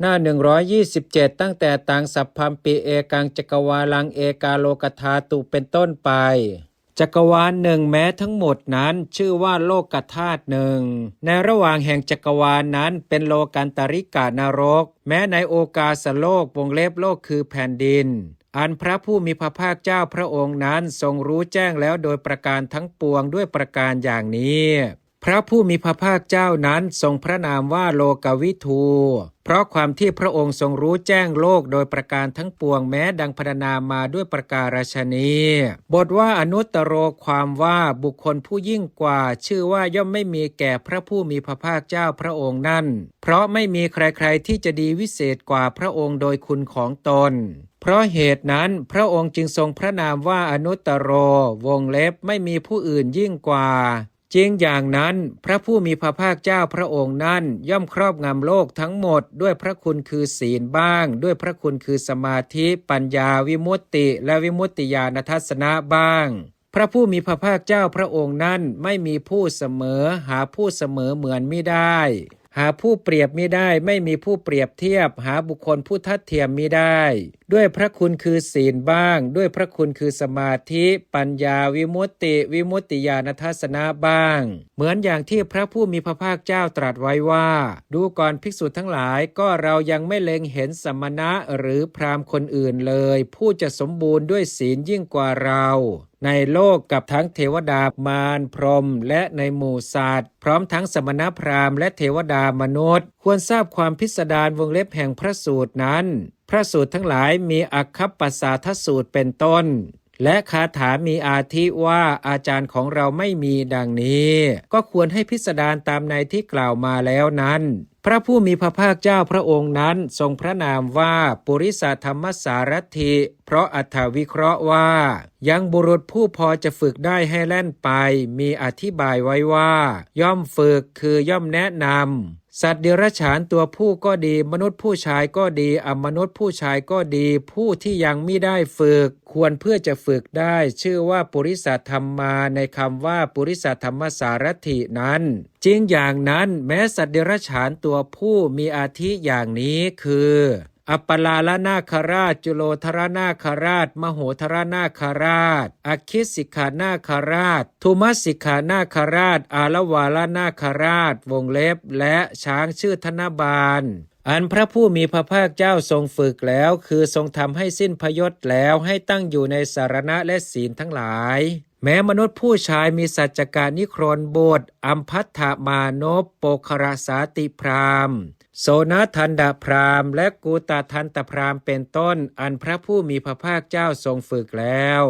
หน้า127ตั้งแต่ตังสัพพัมปิเอกังจักรวาลังเอกาโลกธาตุเป็นต้นไปจักรวาลหนึ่งแม้ทั้งหมดนั้นชื่อว่าโลกธาตุหนึ่งในระหว่างแห่งจักรวาลนั้นเป็นโลกันตริกานรกแม้ในโอกาสโลกวงเล็บโลกคือแผ่นดินอันพระผู้มีพระภาคเจ้าพระองค์นั้นทรงรู้แจ้งแล้วโดยประการทั้งปวงด้วยประการอย่างนี้พระผู้มีพระภาคเจ้านั้นทรงพระนามว่าโลกวิทูเพราะความที่พระองค์ทรงรู้แจ้งโลกโดยประการทั้งปวงแม้ดังพรรณนามาด้วยประการฉนี้บทว่าอนุตตโรความว่าบุคคลผู้ยิ่งกว่าชื่อว่าย่อมไม่มีแก่พระผู้มีพระภาคเจ้าพระองค์นั้นเพราะไม่มีใครๆที่จะดีวิเศษกว่าพระองค์โดยคุณของตนเพราะเหตุนั้นพระองค์จึงทรงพระนามว่าอนุตตโรวงเล็บไม่มีผู้อื่นยิ่งกว่าจริงอย่างนั้นพระผู้มีพระภาคเจ้าพระองค์นั้นย่อมครอบงำโลกทั้งหมดด้วยพระคุณคือศีลบ้างด้วยพระคุณคือสมาธิปัญญาวิมุตติและวิมุตติญาณทัศนะบ้างพระผู้มีพระภาคเจ้าพระองค์นั้นไม่มีผู้เสมอหาผู้เสมอเหมือนมิได้หาผู้เปรียบมิได้ไม่มีผู้เปรียบเทียบหาบุคคลผู้ทัดเทียมมิได้ด้วยพระคุณคือศีลบ้างด้วยพระคุณคือสมาธิปัญญาวิมุตติวิมุตติญาณทัศนะบ้างเหมือนอย่างที่พระผู้มีพระภาคเจ้าตรัสไว้ว่าดูก่อนภิกษุทั้งหลายก็เรายังไม่เล็งเห็นสมณะหรือพราหมณ์คนอื่นเลยผู้จะสมบูรณ์ด้วยศีลยิ่งกว่าเราในโลกกับทั้งเทวดามารพรหมและในหมู่สัตว์พร้อมทั้งสมณพราหมณ์และเทวดามนุษย์ควรทราบความพิสดารวงเล็บแห่งพระสูตรนั้นพระสูตรทั้งหลายมีอัคคปสาทสูตรเป็นต้นและคาถามีอาทิว่าอาจารย์ของเราไม่มีดังนี้ก็ควรให้พิสดารตามในที่กล่าวมาแล้วนั้นพระผู้มีพระภาคเจ้าพระองค์นั้นทรงพระนามว่าปุริสธรรมสารถิเพราะอรรถวิเคราะห์ว่ายังบุรุษผู้พอจะฝึกได้ให้แล่นไปมีอธิบายไว้ว่าย่อมฝึกคือย่อมแนะนำสัตว์เดรัจฉานตัวผู้ก็ดีมนุษย์ผู้ชายก็ดีอมนุษย์ผู้ชายก็ดีผู้ที่ยังไม่ได้ฝึกควรเพื่อจะฝึกได้ชื่อว่าปุริสธรรมาในคำว่าปุริสธรรมสารถินั้นจริงอย่างนั้นแม้สัตว์เดรัจฉานตัวผู้มีอาทิอย่างนี้คืออัปปลาลนาคราชจุโลธรนาคราชมโหธรนาคราชอคิสิกขานาคราชทุมัสสิกขานาคราชอาลวาลนาคราชวงเล็บและช้างชื่อธนบาลอันพระผู้มีพระภาคเจ้าทรงฝึกแล้วคือทรงทำให้สิ้นพยศแล้วให้ตั้งอยู่ในสารณะและศีลทั้งหลายแม้มนุษย์ผู้ชายมีสัจจกานิครนบทอัมพัทธมานพโปครสาติพรามโสนทันดาพรามและกูตทันตพรามเป็นต้นอันพระผู้มีพระภาคเจ้าทรงฝึกแล้ว